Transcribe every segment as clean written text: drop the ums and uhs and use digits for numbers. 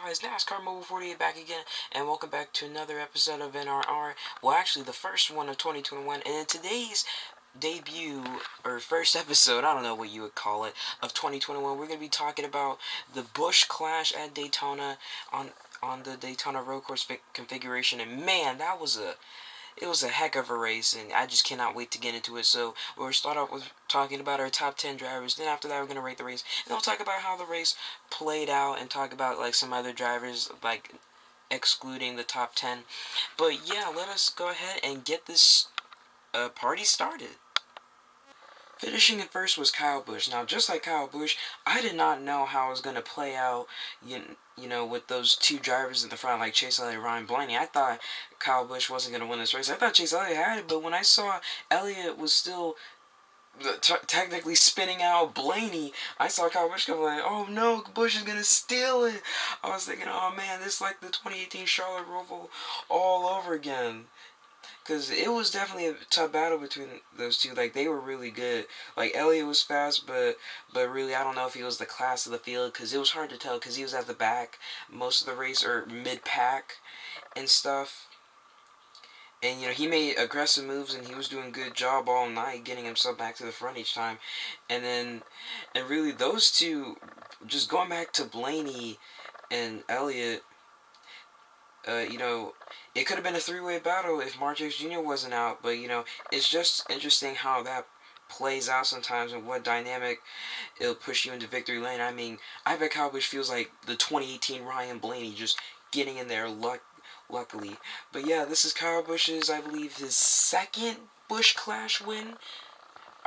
guys, NASCAR Mobile 48 back again, and welcome back to another episode of NRR. Well, actually, the first one of 2021, and in today's debut, or first episode, I don't know what you would call it, of 2021, we're going to be talking about the Busch Clash at Daytona on the Daytona road course configuration, and man, it was a heck of a race, and I just cannot wait to get into it. So we'll start off with talking about our top 10 drivers. Then after that, we're going to rate the race. And I'll talk about how the race played out and talk about like some other drivers, like excluding the top 10. But yeah, let us go ahead and get this party started. Finishing in first was Kyle Busch. Now, just like Kyle Busch, I did not know how it was going to play out, you know, with those two drivers in the front, like Chase Elliott and Ryan Blaney. I thought Kyle Busch wasn't going to win this race. I thought Chase Elliott had it, but when I saw Elliott was still technically spinning out Blaney, I saw Kyle Busch go like, oh no, Busch is going to steal it. I was thinking, oh man, this is like the 2018 Charlotte ROVAL all over again. Because it was definitely a tough battle between those two. Like, they were really good. Like, Elliott was fast, but really, I don't know if he was the class of the field. Because it was hard to tell. Because he was at the back most of the race, or mid-pack and stuff. And, you know, he made aggressive moves, and he was doing a good job all night getting himself back to the front each time. And really, those two, just going back to Blaney and Elliott, you know, it could have been a three-way battle if Martix Jr. wasn't out, but, you know, it's just interesting how that plays out sometimes and what dynamic it'll push you into victory lane. I mean, I bet Kyle Busch feels like the 2018 Ryan Blaney, just getting in there luckily. But yeah, this is Kyle Busch's, I believe, his second Busch Clash win.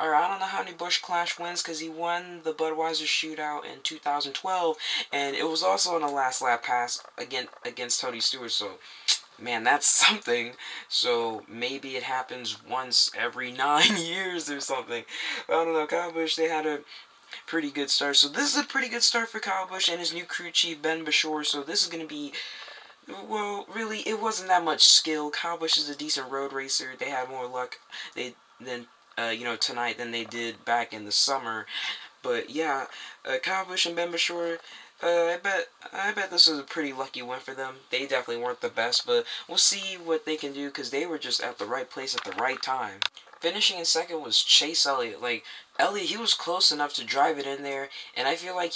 Or I don't know how many Busch Clash wins, because he won the Budweiser Shootout in 2012, and it was also in a last lap pass against Tony Stewart, so man, that's something. So maybe it happens once every 9 years or something. I don't know. Kyle Busch, they had a pretty good start. So this is a pretty good start for Kyle Busch and his new crew chief, Ben Bashore. So this is going to be, well, really, it wasn't that much skill. Kyle Busch is a decent road racer. They had more luck tonight than they did back in the summer. But yeah, Kyle Busch and Ben Bashore, I bet this was a pretty lucky win for them. They definitely weren't the best, but we'll see what they can do, because they were just at the right place at the right time. Finishing in second was Chase Elliott. Like, Elliott, he was close enough to drive it in there, and I feel like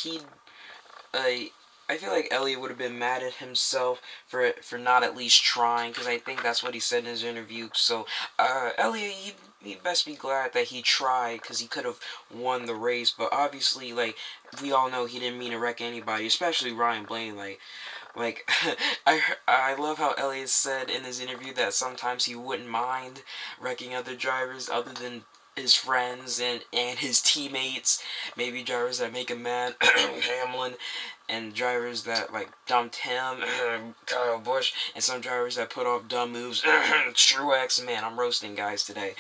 Elliott would have been mad at himself for not at least trying, because I think that's what he said in his interview. So, Elliott, he best be glad that he tried, because he could have won the race. But obviously, like, we all know he didn't mean to wreck anybody, especially Ryan Blaney. Like I love how Elliott said in his interview that sometimes he wouldn't mind wrecking other drivers other than his friends and his teammates, maybe drivers that make him mad, Hamlin, and drivers that like dumped him, Kyle Busch, and some drivers that put off dumb moves, Truex. Man, I'm roasting guys today,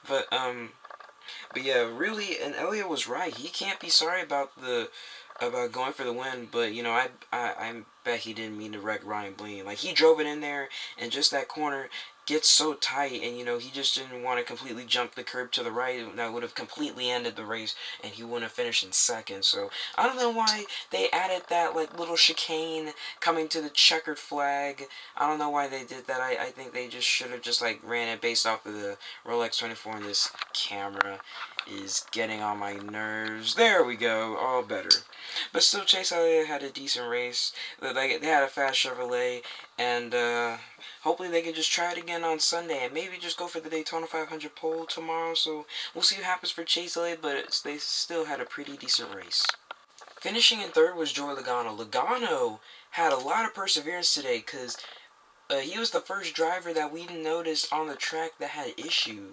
but yeah, really, and Elliott was right. He can't be sorry about going for the win, but you know, I bet he didn't mean to wreck Ryan Blaney. Like, he drove it in there, and just that corner gets so tight, and you know, he just didn't want to completely jump the curb to the right. That would have completely ended the race, and he wouldn't have finished in second. So I don't know why they added that like little chicane coming to the checkered flag. I don't know why they did that. I think they just should have just like ran it based off of the Rolex 24, and this camera is getting on my nerves. There we go, all better. But still, Chase Elliott had a decent race. They had a fast Chevrolet, and hopefully they can just try it again on Sunday, and maybe just go for the Daytona 500 pole tomorrow. So we'll see what happens for Chase Elliott, but they still had a pretty decent race. Finishing in third was Joey Logano. Logano had a lot of perseverance today, because he was the first driver that we noticed on the track that had an issue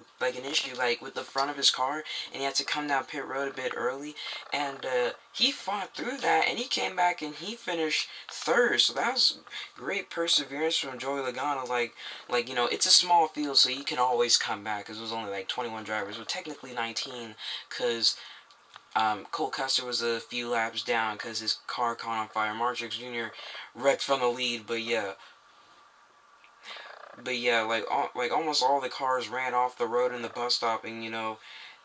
with the front of his car, and he had to come down pit road a bit early, and he fought through that, and he came back and he finished third. So that was great perseverance from Joey Logano. Like you know, it's a small field, so you can always come back, because it was only like 21 drivers, well, technically 19, because Cole Custer was a few laps down because his car caught on fire. Martix Jr. wrecked from the lead, but yeah, like almost all the cars ran off the road in the bus stop, and you know,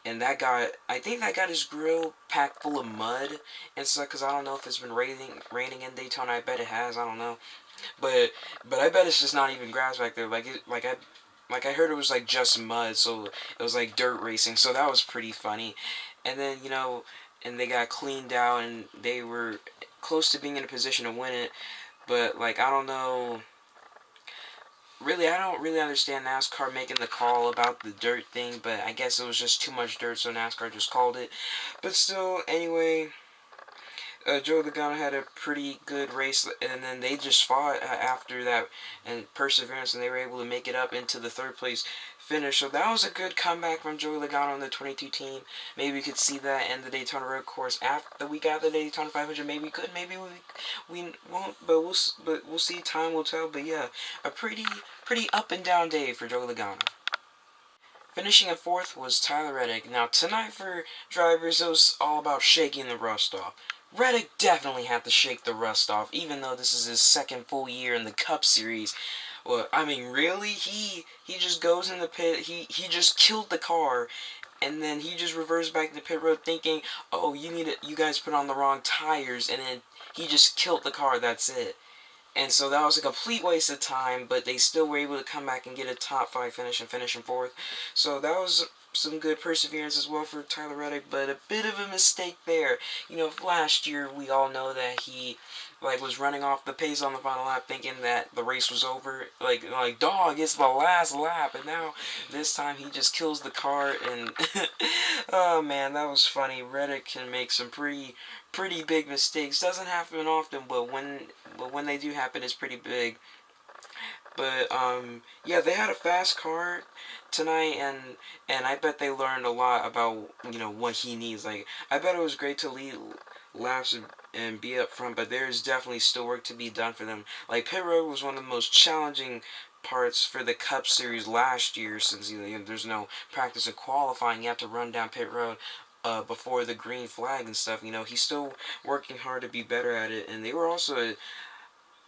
and I think that got his grill packed full of mud and stuff, because I don't know if it's been raining in Daytona. I bet it has. I don't know, but I bet it's just not even grass back there. I heard it was like just mud, so it was like dirt racing. So that was pretty funny. And then and they got cleaned out, and they were close to being in a position to win it. But like, I don't know. Really, I don't really understand NASCAR making the call about the dirt thing, but I guess it was just too much dirt, so NASCAR just called it. But still, anyway, Joe Logano had a pretty good race, and then they just fought after that and perseverance, and they were able to make it up into the third place finish. So that was a good comeback from Joey Logano and the 22 team. Maybe we could see that in the Daytona Road Course after the week after the Daytona 500. Maybe we could, maybe we won't, but we'll see. Time will tell. But yeah, a pretty up and down day for Joey Logano. Finishing in fourth was Tyler Reddick. Now, tonight for drivers, it was all about shaking the rust off. Reddick definitely had to shake the rust off, even though this is his second full year in the Cup Series. Well, I mean, really? He just goes in the pit, he just killed the car, and then he just reversed back to the pit road thinking, oh, you guys put on the wrong tires, and then he just killed the car, that's it. And so that was a complete waste of time, but they still were able to come back and get a top 5 finish and finish in fourth. So that was some good perseverance as well for Tyler Reddick, but a bit of a mistake there. Last year we all know that he was running off the pace on the final lap, thinking that the race was over. Like dog, it's the last lap, and now this time he just kills the car. And oh man, that was funny. Reddick can make some pretty big mistakes. Doesn't happen often, but when they do happen, it's pretty big. But yeah, they had a fast car tonight, and I bet they learned a lot about what he needs. Like, I bet it was great to lead laps and be up front, but there's definitely still work to be done for them. Like, pit road was one of the most challenging parts for the Cup Series last year, since there's no practice and qualifying. You have to run down pit road before the green flag and stuff. He's still working hard to be better at it, and they were also.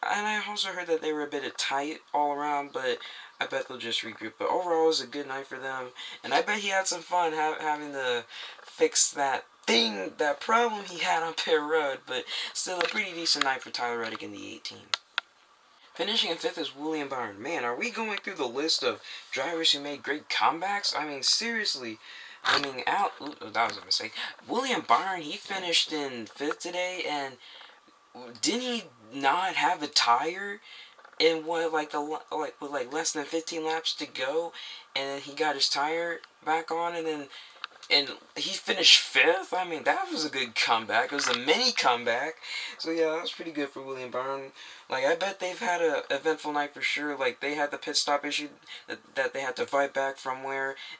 And I also heard that they were a bit tight all around, but I bet they'll just regroup. But overall, it was a good night for them, and I bet he had some fun having to fix that problem he had on pit road. But still, a pretty decent night for Tyler Reddick in the 18. Finishing in fifth is William Byrne. Man, are we going through the list of drivers who made great comebacks? I mean, seriously. That was a mistake. William Byrne, he finished in fifth today, and didn't he not have a tire in with less than 15 laps to go, and then he got his tire back on, and he finished fifth? I mean, that was a good comeback. It was a mini comeback. So yeah, that was pretty good for William Byrne. I bet they've had a eventful night for sure. They had the pit stop issue that they had to fight back from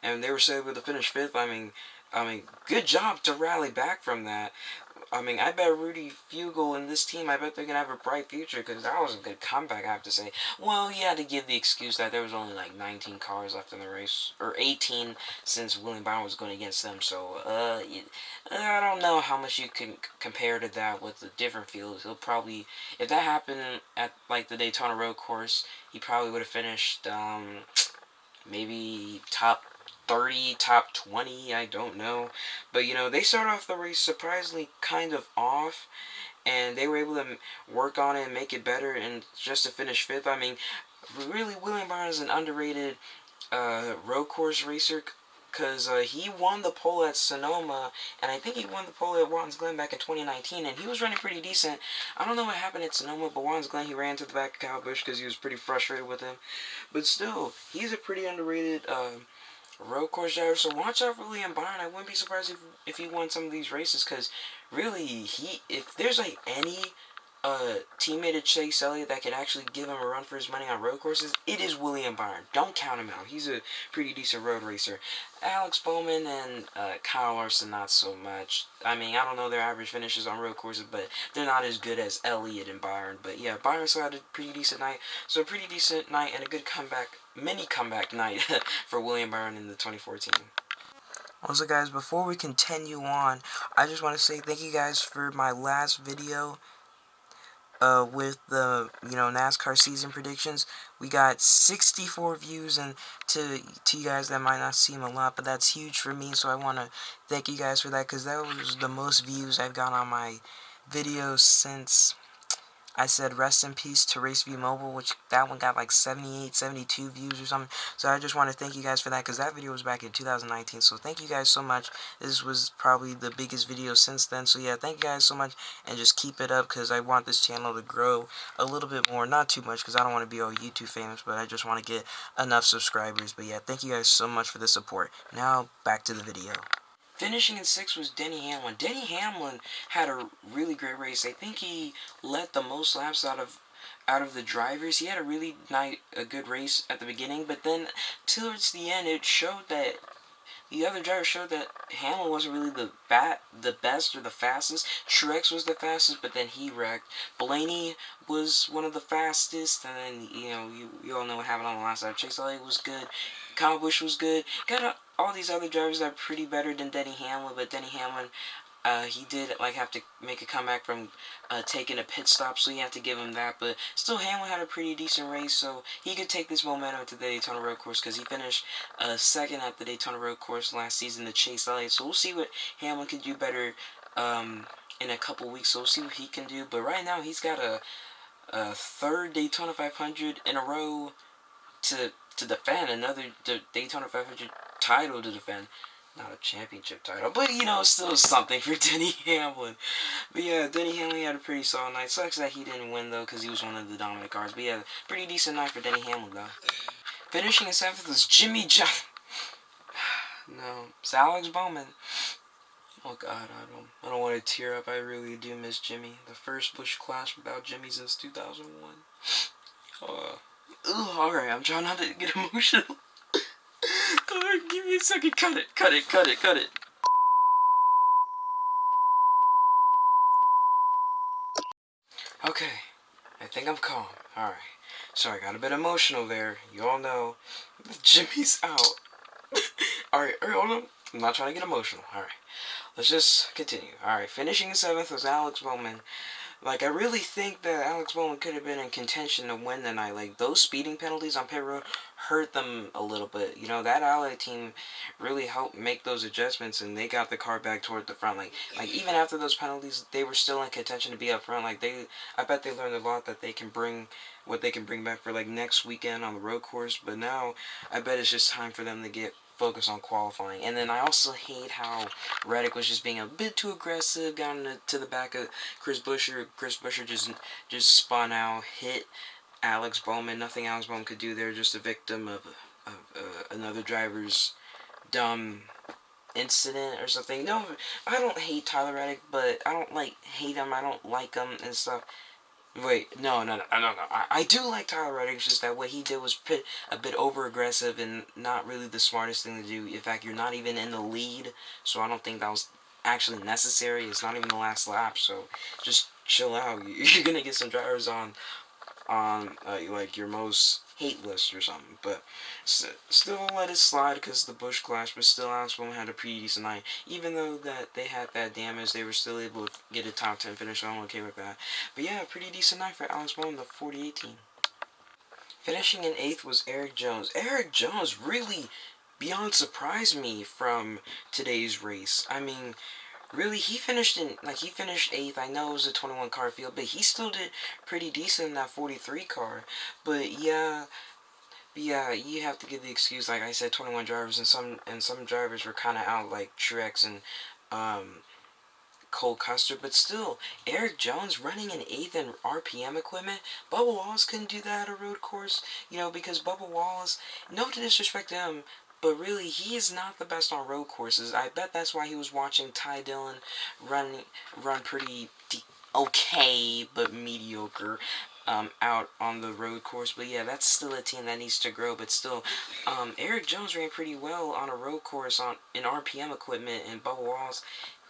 and they were still able to finish fifth. I mean, good job to rally back from that. I bet Rudy Fugle and this team, I bet they're going to have a bright future, because that was a good comeback, I have to say. Well, he had to give the excuse that there was only 19 cars left in the race, or 18, since William Byrne was going against them. So, I don't know how much you can compare to that with the different fields. He'll probably, if that happened at, the Daytona Road Course, he probably would have finished, maybe top 30, top 20, I don't know. But, they started off the race surprisingly kind of off, and they were able to work on it and make it better, and just to finish fifth. I mean, really, William Byrne is an underrated road course racer, because he won the pole at Sonoma, and I think he won the pole at Watkins Glen back in 2019, and he was running pretty decent. I don't know what happened at Sonoma, but Watkins Glen, he ran to the back of Kyle Busch because he was pretty frustrated with him. But still, he's a pretty underrated road course driver, so watch out for William Byrne. I wouldn't be surprised if he won some of these races, because really, if there's any teammate of Chase Elliott that could actually give him a run for his money on road courses, it is William Byrne. Don't count him out. He's a pretty decent road racer. Alex Bowman and Kyle Larson, not so much. I don't know their average finishes on road courses, but they're not as good as Elliott and Byrne. But yeah, Byrne still had a pretty decent night. So a pretty decent night and a good mini comeback night for William Byrne in the 2014. Also, guys, before we continue on, I just want to say thank you guys for my last video. with the NASCAR season predictions. We got 64 views, and to you guys that might not seem a lot, but that's huge for me. So I want to thank you guys for that, because that was the most views I've got on my videos since I said rest in peace to Race V Mobile, which that one got like 78, 72 views or something. So I just want to thank you guys for that, because that video was back in 2019. So thank you guys so much. This was probably the biggest video since then. So yeah, thank you guys so much, and just keep it up, because I want this channel to grow a little bit more. Not too much, because I don't want to be all YouTube famous, but I just want to get enough subscribers. But yeah, thank you guys so much for the support. Now, back to the video. Finishing in 6th was Denny Hamlin. Denny Hamlin had a really great race. I think he led the most laps out of the drivers. He had a really good race at the beginning, but then towards the end, it showed that the other drivers showed that Hamlin wasn't really the best or the fastest. Truex was the fastest, but then he wrecked. Blaney was one of the fastest, and then you all know what happened on the last lap. Chase Elliott was good. Kyle Busch was good. Got all these other drivers that are pretty better than Denny Hamlin, but Denny Hamlin, he did have to make a comeback from taking a pit stop, so you have to give him that. But still, Hamlin had a pretty decent race, so he could take this momentum to the Daytona Road Course, because he finished second at the Daytona Road Course last season to Chase Elliott. So we'll see what Hamlin can do better in a couple weeks. So we'll see what he can do. But right now, he's got a third Daytona 500 in a row to defend, another Daytona 500 title to defend. Not a championship title, but still something for Denny Hamlin. But yeah, Denny Hamlin had a pretty solid night. Sucks that he didn't win though, because he was one of the dominant cars. But yeah, pretty decent night for Denny Hamlin though. Finishing in 7th was Jimmy John. No, it's Alex Bowman. Oh God, I don't want to tear up. I really do miss Jimmy. The first Busch Clash without Jimmy since 2001. Alright, I'm trying not to get emotional. Alright, give me a second. Cut it. Okay, I think I'm calm. Alright. Sorry, I got a bit emotional there. You all know Jimmy's out. Alright, hold on. I'm not trying to get emotional. Alright, let's just continue. Alright, finishing in 7th was Alex Bowman. I really think that Alex Bowman could have been in contention to win the night. Those speeding penalties on pit road hurt them a little bit. That Elliott team really helped make those adjustments, and they got the car back toward the front. Even after those penalties, they were still in contention to be up front. I bet they learned a lot that they can bring, what they can bring back for, next weekend on the road course. But now, I bet it's just time for them to get focus on qualifying. And then I also hate how Reddick was just being a bit too aggressive, got to the back of Chris Buescher. Chris Buescher just spun out, hit Alex Bowman. Nothing Alex Bowman could do there, just a victim of another driver's dumb incident or something. No, I don't hate Tyler Reddick, but I don't hate him. I don't like him and stuff. Wait, no. I do like Tyler Reddick. It's just that what he did was a bit over-aggressive and not really the smartest thing to do. In fact, you're not even in the lead, so I don't think that was actually necessary. It's not even the last lap, so just chill out. You're gonna get some drivers on your most hate list or something, but still let it slide because the Busch Clash. But still, Alex Bowman had a pretty decent night. Even though that they had that damage, they were still able to get a top 10 finish, so I'm okay with that. But yeah, pretty decent night for Alex Bowman, the 4018. Finishing in 8th was Eric Jones. Eric Jones really beyond surprised me from today's race. I mean, really, he finished 8th. I know it was a 21 car field, but he still did pretty decent in that 43 car. But yeah, you have to give the excuse, like I said, 21 drivers, and some drivers were kind of out, like Truex and Cole Custer. But still, Eric Jones running in 8th in RPM equipment. Bubba Wallace couldn't do that at a road course, because Bubba Wallace, no disrespect to him, but really, he is not the best on road courses. I bet that's why he was watching Ty Dillon run pretty okay, but mediocre out on the road course. But yeah, that's still a team that needs to grow. But still, Eric Jones ran pretty well on a road course in RPM equipment, and Bubba Wallace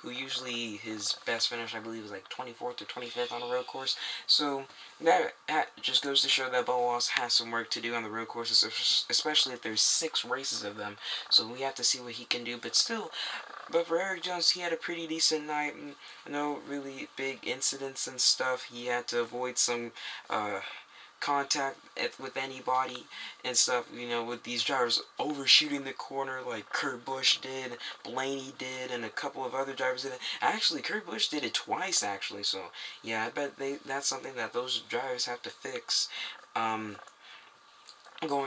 who usually his best finish, I believe, is like 24th or 25th on a road course. So that just goes to show that Bowman has some work to do on the road courses, especially if there's 6 races of them. So we have to see what he can do. But still, but for Erik Jones, he had a pretty decent night. No really big incidents and stuff. He had to avoid some contact with anybody and stuff, with these drivers overshooting the corner like Kurt Busch did, Blaney did, and a couple of other drivers did it. Actually, Kurt Busch did it twice, actually, so yeah, I bet that's something that those drivers have to fix. Going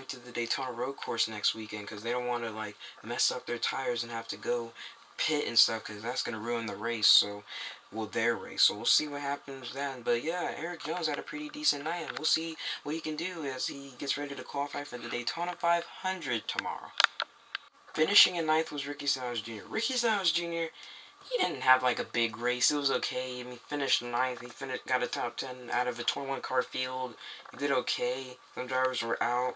to the Daytona road course next weekend, because they don't want to like mess up their tires and have to go pit and stuff, because that's going to ruin the race. So their race. So we'll see what happens then. But yeah, Erik Jones had a pretty decent night, and we'll see what he can do as he gets ready to qualify for the Daytona 500 tomorrow. Finishing in 9th was Ricky Stenhouse Jr. Ricky Stenhouse Jr., he didn't have like a big race. It was okay. I mean, he finished 9th. He got a top 10 out of a 21 car field. He did okay. Some drivers were out.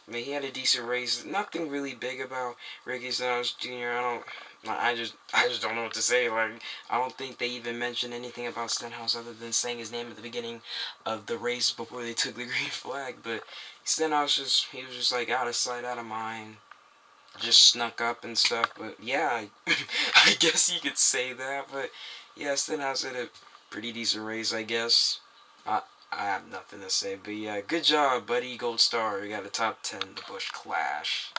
I mean, he had a decent race. Nothing really big about Ricky Stenhouse Jr. I just don't know what to say. Like, I don't think they even mentioned anything about Stenhouse other than saying his name at the beginning of the race before they took the green flag. But Stenhouse he was just like out of sight, out of mind. Just snuck up and stuff. But yeah, I guess you could say that. But yeah, Stenhouse had a pretty decent race, I guess. I have nothing to say, but yeah, good job, buddy. Gold star. We got a top 10, the Busch Clash.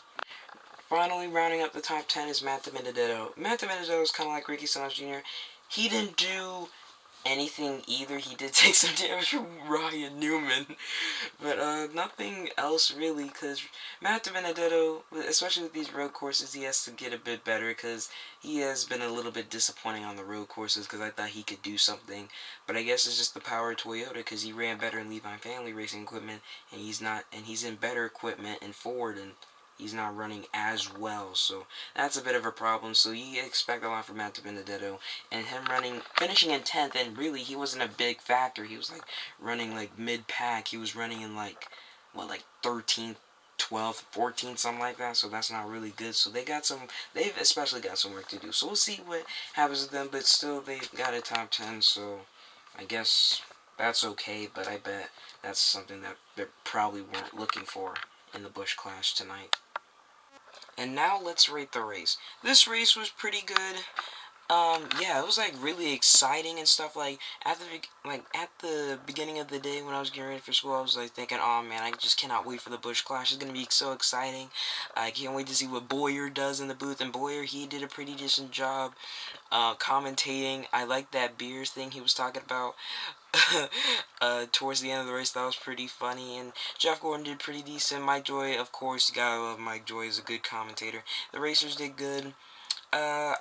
Finally, rounding up the top 10 is Matt DiMarco. Matt DiMarco is kind of like Ricky Stenhouse Jr. He didn't do anything either. He did take some damage from Ryan Newman, but nothing else really, because Matt DiMarco, especially with these road courses, he has to get a bit better, because he has been a little bit disappointing on the road courses, because I thought he could do something, but I guess it's just the power of Toyota, because he ran better in Levi Family Racing equipment, and he's in better equipment in Ford, and he's not running as well, so that's a bit of a problem. So you expect a lot from Matt DiMarco, and him finishing in 10th, and really he wasn't a big factor. He was like running like mid-pack. He was running in like 13th, 12th, 14th, something like that. So that's not really good. So they've especially got some work to do. So we'll see what happens with them, but still they've got a top 10. So I guess that's okay. But I bet that's something that they probably weren't looking for in the Busch Clash tonight. And now let's rate the race. This race was pretty good. Yeah, it was like really exciting and stuff. Like at the beginning of the day when I was getting ready for school, I was like thinking, oh man, I just cannot wait for the Busch Clash. It's gonna be so exciting. I can't wait to see what Boyer does in the booth. And Boyer, he did a pretty decent job commentating. I like that beers thing he was talking about. Towards the end of the race, that was pretty funny, and Jeff Gordon did pretty decent. Mike Joy, of course, you gotta love Mike Joy, is a good commentator. The racers did good. And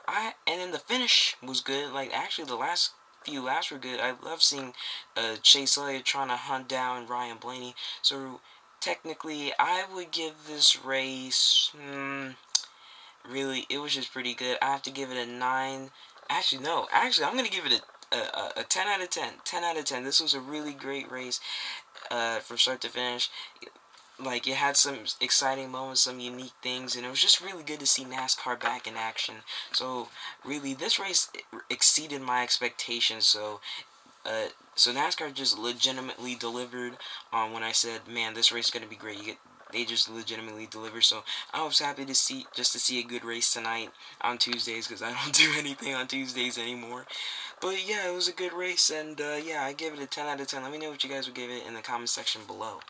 then the finish was good. Like, actually, the last few laps were good. I love seeing Chase Elliott trying to hunt down Ryan Blaney. So technically, I would give this race. Really, it was just pretty good. I have to give it a 9. Actually, no. Actually, I'm gonna give it a 10 out of 10. 10 out of 10. This was a really great race from start to finish. Like, it had some exciting moments, some unique things, and it was just really good to see NASCAR back in action. So, really, this race exceeded my expectations. So NASCAR just legitimately delivered on when I said, man, this race is going to be great. They just legitimately deliver. So I was happy to see a good race tonight on Tuesdays, because I don't do anything on Tuesdays anymore. But yeah, it was a good race, and yeah, I gave it a 10 out of 10. Let me know what you guys would give it in the comment section below.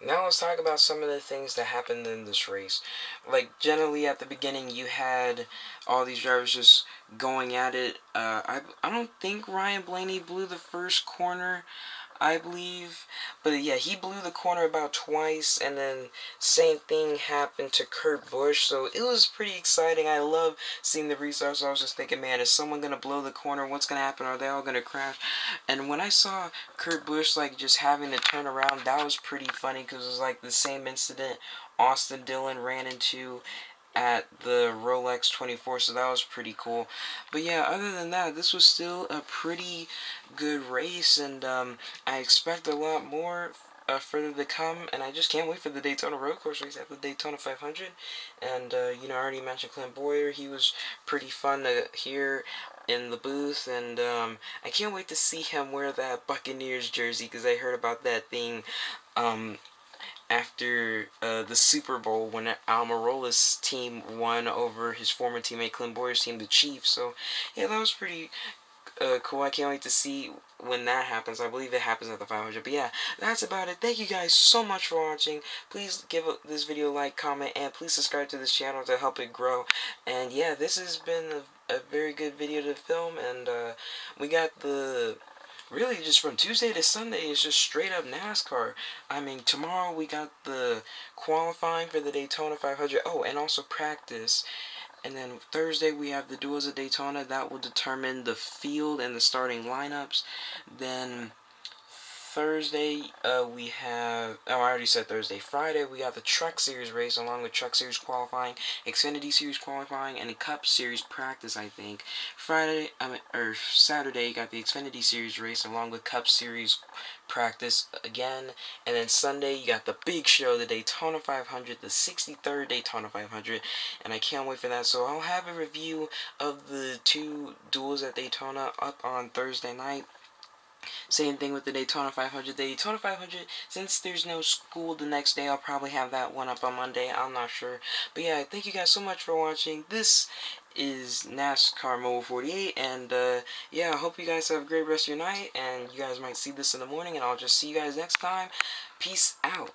Now let's talk about some of the things that happened in this race. Like, generally at the beginning, you had all these drivers just going at it. I don't think Ryan Blaney blew the first corner, I believe. But yeah, he blew the corner about twice, and then same thing happened to Kurt Busch. So it was pretty exciting. I love seeing the restarts. So I was just thinking, man, is someone going to blow the corner? What's going to happen? Are they all going to crash? And when I saw Kurt Busch like just having to turn around, that was pretty funny, because it was like the same incident Austin Dillon ran into at the Rolex 24, so that was pretty cool. But yeah, other than that, this was still a pretty good race, and I expect a lot more further to come, and I just can't wait for the Daytona Road Course race after the Daytona 500. And you know, I already mentioned Clint Boyer. He was pretty fun to hear in the booth, and I can't wait to see him wear that Buccaneers jersey, because I heard about that thing after the Super Bowl when Almirola's team won over his former teammate Clint Boyer's team, the Chiefs. So yeah, that was pretty cool. I can't wait to see when that happens. I believe it happens at the 500. But yeah, that's about it. Thank you guys so much for watching. Please give this video a like, comment, and please subscribe to this channel to help it grow. And yeah, this has been a very good video to film. And we got the... Really, just from Tuesday to Sunday, it's just straight up NASCAR. I mean, tomorrow we got the qualifying for the Daytona 500. Oh, and also practice. And then Thursday we have the Duels of Daytona. That will determine the field and the starting lineups. Then Thursday we have... Oh, I already said Thursday. Friday we got the Truck Series race along with Truck Series qualifying, Xfinity Series qualifying, and the Cup Series practice, I think. Saturday you got the Xfinity Series race along with Cup Series practice again. And then Sunday you got the big show, the Daytona 500, the 63rd Daytona 500, and I can't wait for that. So I'll have a review of the two duels at Daytona up on Thursday night. Same thing with the Daytona 500. The Daytona 500, since there's no school the next day, I'll probably have that one up on Monday. I'm not sure. But yeah, thank you guys so much for watching. This is NASCAR Mobile 48, and yeah, I hope you guys have a great rest of your night, and you guys might see this in the morning, and I'll just see you guys next time. Peace out.